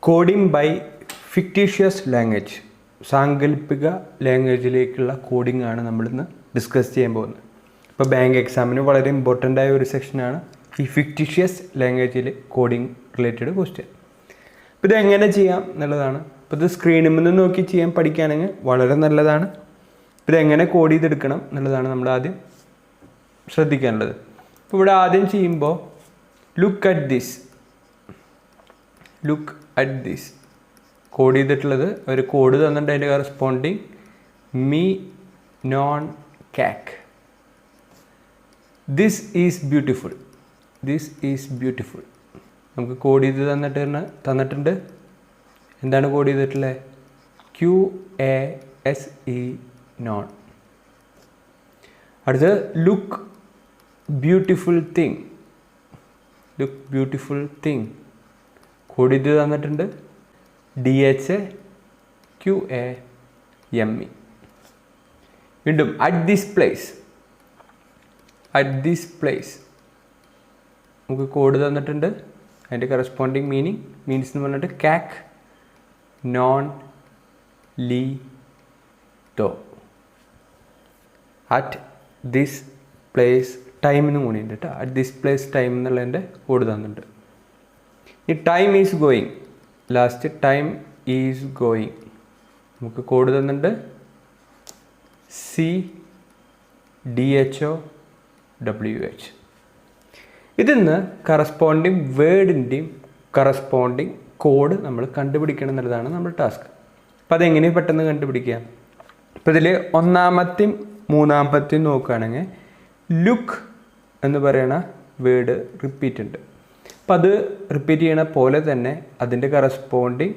Coding by fictitious language, സാങ്കല്പിക ലാംഗ്വേജിലേക്കുള്ള coding ആണ് നമ്മളിന്ന് ഡിസ്കസ് ചെയ്യാൻ പോകുന്നത്. ഇപ്പോൾ ബാങ്ക് എക്സാമിന് വളരെ ഇമ്പോർട്ടൻ്റ് ആയ ഒരു സെക്ഷനാണ് ഈ ഫിക്റ്റീഷ്യസ് ലാംഗ്വേജിൽ കോഡിംഗ് റിലേറ്റഡ് ക്വസ്റ്റ്യൻ. അപ്പോൾ ഇത് എങ്ങനെ ചെയ്യാം എന്നുള്ളതാണ്. അപ്പോൾ ഇത് സ്ക്രീനിൽ നിന്ന് നോക്കി ചെയ്യാൻ പഠിക്കുകയാണെങ്കിൽ വളരെ നല്ലതാണ്. ഇത് എങ്ങനെ കോഡ് ചെയ്തെടുക്കണം എന്നുള്ളതാണ് നമ്മൾ ആദ്യം ശ്രദ്ധിക്കാനുള്ളത്. അപ്പോൾ ഇവിടെ ആദ്യം ചെയ്യുമ്പോൾ ലുക്ക് അറ്റ് ദിസ് കോഡ് ചെയ്തിട്ടുള്ളത് ഒരു കോഡ് തന്നിട്ട് അതിൻ്റെ കറസ്പോണ്ടിങ് മീ നോൺ കാക്ക്. ദിസ് ഈസ് ബ്യൂട്ടിഫുൾ നമുക്ക് കോഡ് ചെയ്ത് തന്നിട്ടുണ്ട്. എന്താണ് കോഡ് ചെയ്തിട്ടുള്ളത്? QASE നോൺ. അടുത്തത് ലുക്ക് ബ്യൂട്ടിഫുൾ തിങ് കോഡ് ചെയ്ത് തന്നിട്ടുണ്ട്. DHAQAME. വീണ്ടും അറ്റ് ദിസ് പ്ലേസ് നമുക്ക് കോഡ് തന്നിട്ടുണ്ട്. അതിൻ്റെ കറസ്പോണ്ടിങ് മീൻസ് എന്ന് പറഞ്ഞിട്ട് കാക്ക് നോൺ ലീ ടോ. അറ്റ് ദിസ് പ്ലേസ് ടൈം എന്നും കൂടി ഉണ്ട് കേട്ടോ. അറ്റ് ദിസ് പ്ലേസ് ടൈം എന്നുള്ളതിൻ്റെ കോഡ് തന്നിട്ടുണ്ട്. ഈ time is going, last time is going നമുക്ക് കോഡ് തന്നിട്ടുണ്ട്. CDHOWH. ഇതിന്ന് കറസ്പോണ്ടിങ് വേർഡിൻ്റെയും കറസ്പോണ്ടിങ് കോഡ് നമ്മൾ കണ്ടുപിടിക്കണം എന്നുള്ളതാണ് നമ്മുടെ ടാസ്ക്. അപ്പോൾ അതെങ്ങനെ പെട്ടെന്ന് കണ്ടുപിടിക്കുക? അപ്പോൾ ഇതിൽ ഒന്നാമത്തെയും മൂന്നാമത്തെയും നോക്കുകയാണെങ്കിൽ ലുക്ക് എന്ന് പറയുന്ന വേർഡ് റിപ്പീറ്റ് ഉണ്ട്. അപ്പം അത് റിപ്പീറ്റ് ചെയ്യണ പോലെ തന്നെ അതിൻ്റെ കറസ്പോണ്ടിങ്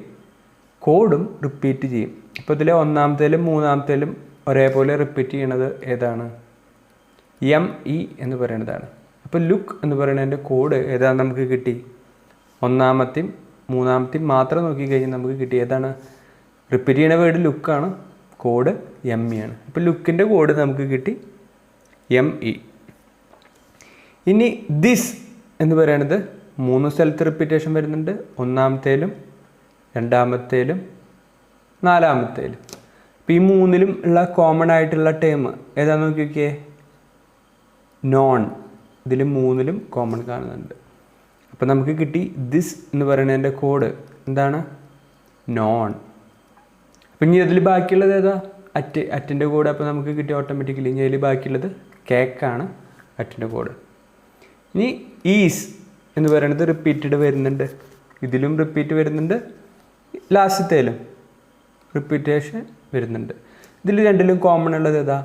കോഡും റിപ്പീറ്റ് ചെയ്യും. അപ്പോൾ ഇതിൽ ഒന്നാമത്തേലും മൂന്നാമത്തേലും ഒരേപോലെ റിപ്പീറ്റ് ചെയ്യണത് ഏതാണ്? ME എന്ന് പറയുന്നതാണ്. അപ്പോൾ ലുക്ക് എന്ന് പറയുന്നതിൻ്റെ കോഡ് ഏതാണ് നമുക്ക് കിട്ടി? ഒന്നാമത്തെയും മൂന്നാമത്തെയും മാത്രം നോക്കിക്കഴിഞ്ഞാൽ നമുക്ക് കിട്ടി ഏതാണ്? റിപ്പീറ്റ് ചെയ്യുന്ന വേർഡ് ലുക്കാണ്, കോഡ് ME ആണ്. അപ്പോൾ ലുക്കിൻ്റെ കോഡ് നമുക്ക് കിട്ടി ME. ഇനി ദിസ് എന്ന് പറയുന്നത് 3 സ്ഥലത്ത് റിപ്പീറ്റേഷൻ വരുന്നുണ്ട്. ഒന്നാമത്തേലും രണ്ടാമത്തേലും നാലാമത്തേലും. അപ്പോൾ ഈ 3ലും ഉള്ള കോമൺ ആയിട്ടുള്ള ടേം ഏതാണെന്ന് നോക്കിയൊക്കെ? നോൺ. ഇതിൽ 3ലും കോമൺ കാണുന്നുണ്ട്. അപ്പോൾ നമുക്ക് കിട്ടി ദിസ് എന്ന് പറയുന്നതിൻ്റെ കോഡ് എന്താണ്? നോൺ. അപ്പം ഇനി അതിൽ ബാക്കിയുള്ളത് ഏതാ? അറ്റിൻ്റെ കോഡ്. അപ്പോൾ നമുക്ക് കിട്ടി ഓട്ടോമാറ്റിക്കലി. ഇനി അതിൽ ബാക്കിയുള്ളത് കേക്കാണ് അറ്റിൻ്റെ കോഡ്. ഇനി ഈസ് എന്ന് പറയുന്നത് റിപ്പീറ്റഡ് വരുന്നുണ്ട്. ഇതിലും റിപ്പീറ്റ് വരുന്നുണ്ട്, ലാസ്റ്റത്തേലും റിപ്പീറ്റേഷൻ വരുന്നുണ്ട്. ഇതിൽ രണ്ടിലും കോമൺ ഉള്ളത് ഏതാ?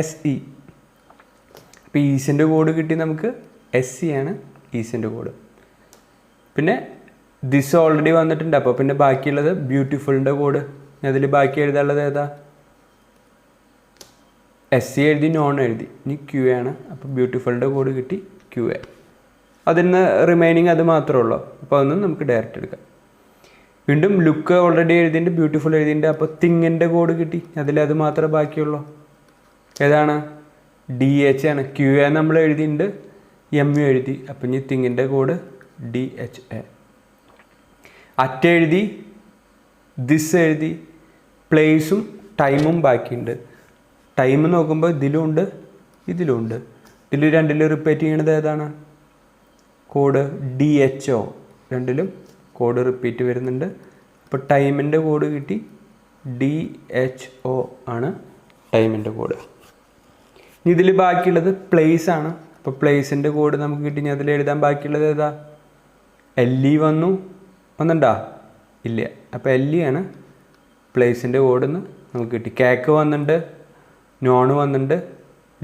SE. അപ്പോൾ ഈസിൻ്റെ കോഡ് കിട്ടി നമുക്ക്. SE ആണ് ഈസിൻ്റെ കോഡ്. പിന്നെ ദിസ് ഓൾറെഡി വന്നിട്ടുണ്ട്. അപ്പോൾ പിന്നെ ബാക്കിയുള്ളത് ബ്യൂട്ടിഫുളിൻ്റെ കോഡ്. അതിൽ ബാക്കി എഴുതാനുള്ളത് ഏതാ? SE എഴുതി, നോൺ എഴുതി. ഇനി QA ആണ്. അപ്പോൾ ബ്യൂട്ടിഫുളിൻ്റെ കോഡ് കിട്ടി QA. അതിന് റിമൈനിങ് അത് മാത്രമേ ഉള്ളൂ. അപ്പോൾ അതൊന്നും നമുക്ക് ഡയറക്റ്റ് എടുക്കാം. വീണ്ടും ലുക്ക് ഓൾറെഡി എഴുതിയിട്ടുണ്ട്, ബ്യൂട്ടിഫുൾ എഴുതിയിട്ടുണ്ട്. അപ്പോൾ തിങ്ങിൻ്റെ കോഡ് കിട്ടി. അതിലത് മാത്രമേ ബാക്കിയുള്ളൂ. ഏതാണ്? DH ആണ്. QA നമ്മൾ എഴുതിയിട്ടുണ്ട്, MU എഴുതി. അപ്പം ഇനി തിങ്ങിൻ്റെ കോഡ് DHA. അറ്റ് എഴുതി, ദിസ് എഴുതി, പ്ലേസും ടൈമും ബാക്കിയുണ്ട്. ടൈം നോക്കുമ്പോൾ ഇതിലുമുണ്ട് ഇതിലുമുണ്ട്. ഇതിൽ രണ്ടിലും റിപ്പീറ്റ് ചെയ്യണത് ഏതാണ്? Code DHO. രണ്ടിലും കോഡ് റിപ്പീറ്റ് വരുന്നുണ്ട്. അപ്പോൾ ടൈമിൻ്റെ കോഡ് കിട്ടി. DHO ആണ് ടൈമിൻ്റെ കോഡ്. ഇനി ഇതിൽ ബാക്കിയുള്ളത് പ്ലേസ് ആണ്. അപ്പോൾ പ്ലേസിൻ്റെ കോഡ് നമുക്ക് കിട്ടി. ഇനി അതിൽ എഴുതാൻ ബാക്കിയുള്ളത് ഏതാ? LE വന്നിട്ടുണ്ടോ? ഇല്ല. അപ്പോൾ LE ആണ് പ്ലേസിൻ്റെ കോഡെന്ന് നമുക്ക് കിട്ടി. കേക്ക് വന്നിട്ടുണ്ട്, നോൺ വന്നിട്ടുണ്ട്,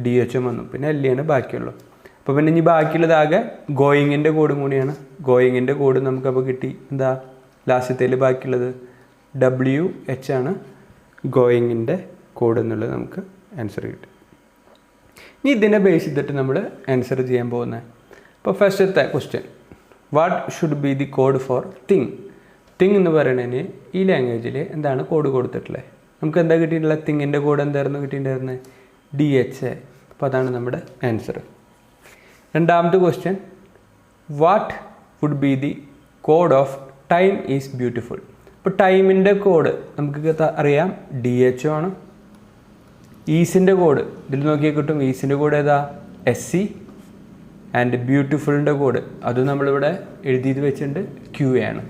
DHO വന്നു, പിന്നെ LE ആണ് ബാക്കിയുള്ളൂ. അപ്പോൾ പിന്നെ ഇനി ബാക്കിയുള്ളത് ആകെ ഗോയിങ്ങിൻ്റെ കോഡും കൂടിയാണ്. ഗോയിങ്ങിൻ്റെ കോഡ് നമുക്കപ്പോൾ കിട്ടി. എന്താ ലാസ്റ്റത്തേൽ ബാക്കിയുള്ളത്? WH ആണ് ഗോയിങ്ങിൻ്റെ കോഡ് എന്നുള്ളത് നമുക്ക് ആൻസർ കിട്ടി. ഇനി ഇതിനെ ബേസ് ചെയ്തിട്ട് നമ്മൾ ആൻസർ ചെയ്യാൻ പോകുന്നത്. അപ്പോൾ ഫസ്റ്റത്തെ question, what should be the code for thing? Thing എന്ന് പറയുന്നതിന് ഈ ലാംഗ്വേജിൽ എന്താണ് കോഡ് കൊടുത്തിട്ടുള്ളത്? നമുക്ക് എന്താ കിട്ടിയിട്ടുള്ളത്? തിങ്ങിൻ്റെ കോഡ് എന്തായിരുന്നു കിട്ടിയിട്ടുണ്ടായിരുന്നത്? DHA. അപ്പോൾ അതാണ് നമ്മുടെ ആൻസർ. രണ്ടാമത്തെ question, what would be the code of time is beautiful. ഇപ്പോൾ ടൈമിൻ്റെ കോഡ് നമുക്ക് അറിയാം DHO ആണ്. ഈസിൻ്റെ കോഡ് ഇതിൽ നോക്കിയാൽ കിട്ടും. ഈസിൻ്റെ കോഡ് ഏതാ? SC. ആൻഡ് ബ്യൂട്ടിഫുളിൻ്റെ കോഡ് അത് നമ്മളിവിടെ എഴുതിയത് വെച്ചിട്ടുണ്ട് QA ആണ്.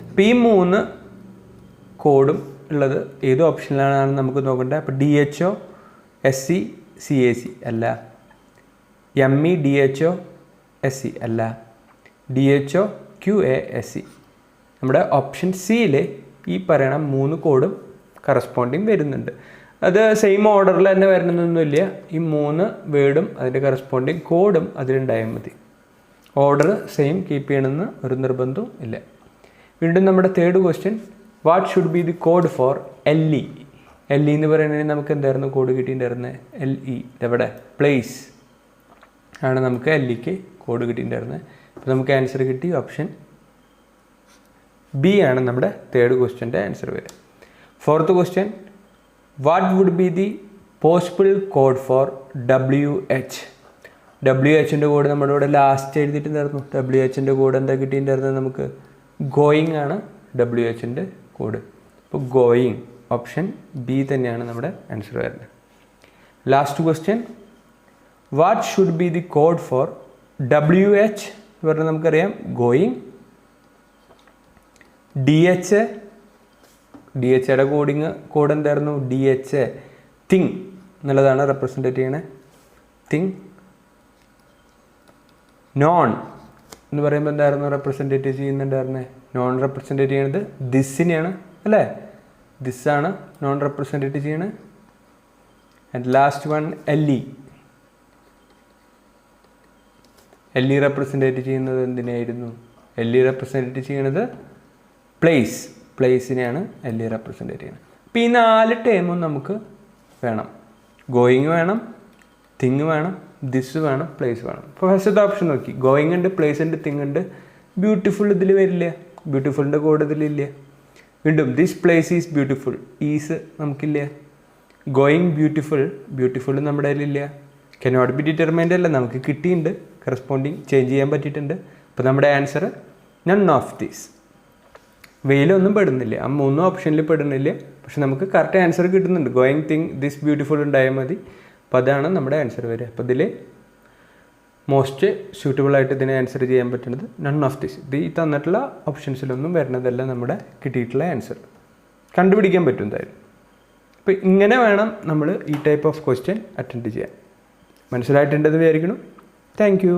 അപ്പോൾ ഈ 3 കോഡും ഉള്ളത് ഏത് ഓപ്ഷനിലാണെന്ന് നമുക്ക് നോക്കേണ്ടത്. അപ്പോൾ DHO SC CAC അല്ല, ME DHO SC അല്ല, DHO QA SC. നമ്മുടെ ഓപ്ഷൻ സിയിൽ ഈ പറയണ 3 കോഡും കറസ്പോണ്ടിങ് വരുന്നുണ്ട്. അത് സെയിം ഓർഡറിൽ തന്നെ വരണമെന്നൊന്നുമില്ല. ഈ 3 വേർഡും അതിൻ്റെ കറസ്പോണ്ടിങ് കോഡും അതിലുണ്ടായാൽ മതി. ഓർഡർ സെയിം കീപ്പ് ചെയ്യണമെന്ന് ഒരു നിർബന്ധവും ഇല്ല. വീണ്ടും നമ്മുടെ third question, what should be the code for LE? LE എന്ന് പറയുന്നതിന് നമുക്ക് എന്തായിരുന്നു കോഡ് കിട്ടിയിട്ടുണ്ടായിരുന്നത്? LE ഇതെവിടെ? പ്ലേസ് ആണ് നമുക്ക് LEക്ക് കോഡ് കിട്ടിയിട്ടുണ്ടായിരുന്നത്. അപ്പോൾ നമുക്ക് ആൻസർ കിട്ടി ഓപ്ഷൻ B ആണ് നമ്മുടെ തേർഡ് ക്വസ്റ്റ്യൻ്റെ ആൻസർ വരിക. Fourth question, what would be the possible code for WH? WHൻ്റെ കോഡ് നമ്മുടെ ഇവിടെ ലാസ്റ്റ് എഴുതിയിട്ടുണ്ടായിരുന്നു. WHൻ്റെ കോഡ് എന്താ കിട്ടിയിട്ടുണ്ടായിരുന്നത്? നമുക്ക് ഗോയിങ് ആണ് WHൻ്റെ കോഡ്. അപ്പോൾ ഗോയിങ് ഓപ്ഷൻ B തന്നെയാണ് നമ്മുടെ ആൻസർ വരുന്നത്. Last question, what should be the code for WH എന്ന് പറഞ്ഞാൽ നമുക്കറിയാം ഗോയിങ്. DHയുടെ കോഡ് എന്തായിരുന്നു? DHA തിങ് എന്നുള്ളതാണ് റെപ്രസെൻറ്റേറ്റ് ചെയ്യണേ. തിങ്. നോൺ എന്ന് പറയുമ്പോൾ എന്തായിരുന്നു റെപ്രസെൻറ്റേറ്റ് ചെയ്യുന്നുണ്ടായിരുന്നത്? നോൺ റെപ്രസെൻറ്റേറ്റ് ചെയ്യണത് ദിസിനെയാണ് അല്ലേ? ദിസ്സാണ് നോൺ റെപ്രസെൻറ്റേറ്റ് ചെയ്യണത്. And last one LE. LE represent ചെയ്യുന്നത് എന്തിനായിരുന്നു? LE റെപ്രസെൻറ്റേറ്റ് ചെയ്യണത് പ്ലേസിനെയാണ് LE റെപ്രസെൻറ്റേറ്റ് ചെയ്യുന്നത്. അപ്പോൾ ഈ 4 ടേമും നമുക്ക് വേണം. ഗോയിങ് വേണം, തിങ് വേണം, ദിസ് വേണം, പ്ലേസ് വേണം. ഇപ്പോൾ ഫസ്റ്റത്തെ ഓപ്ഷൻ നോക്കി, ഗോയിങ് ഉണ്ട്, പ്ലേസ് ഉണ്ട്, തിങ് ഉണ്ട്. ബ്യൂട്ടിഫുൾ ഇതിൽ വരില്ല, ബ്യൂട്ടിഫുളിൻ്റെ കോഡ് ഇതിലില്ല. വീണ്ടും this place is beautiful, is നമുക്കില്ല. ഗോയിങ് ബ്യൂട്ടിഫുൾ നമ്മുടെ കയ്യിലില്ല. കനോട്ട് ബി ഡിറ്റർമൈൻഡ് അല്ല, നമുക്ക് കിട്ടിയിട്ടുണ്ട്, കറസ്പോണ്ടിങ് ചേഞ്ച് ചെയ്യാൻ പറ്റിയിട്ടുണ്ട്. അപ്പോൾ നമ്മുടെ ആൻസർ നൺ ഓഫ് ദീസ്. വെയിലൊന്നും പെടുന്നില്ല, ആ 3 ഓപ്ഷനിൽ പെടുന്നില്ല. പക്ഷെ നമുക്ക് കറക്റ്റ് ആൻസർ കിട്ടുന്നുണ്ട്. ഗോയിങ്, തിങ്, ദിസ് ബ്യൂട്ടിഫുൾ ഉണ്ടായാൽ മതി. അപ്പോൾ അതാണ് നമ്മുടെ ആൻസർ വരിക. അപ്പോൾ ഇതിൽ മോസ്റ്റ് സ്യൂട്ടബിൾ ആയിട്ട് ഇതിനെ ആൻസർ ചെയ്യാൻ പറ്റുന്നത് നൺ ഓഫ് ദിസ്. ഇത് ഈ തന്നിട്ടുള്ള ഓപ്ഷൻസിലൊന്നും വരുന്നതല്ല നമ്മുടെ കിട്ടിയിട്ടുള്ള ആൻസർ. കണ്ടുപിടിക്കാൻ പറ്റും എന്തായാലും. അപ്പോൾ ഇങ്ങനെ വേണം നമ്മൾ ഈ ടൈപ്പ് ഓഫ് ക്വസ്റ്റ്യൻ അറ്റൻഡ് ചെയ്യാൻ. മനസ്സിലായിട്ടുണ്ടെന്ന് വിചാരിക്കണം. Thank you.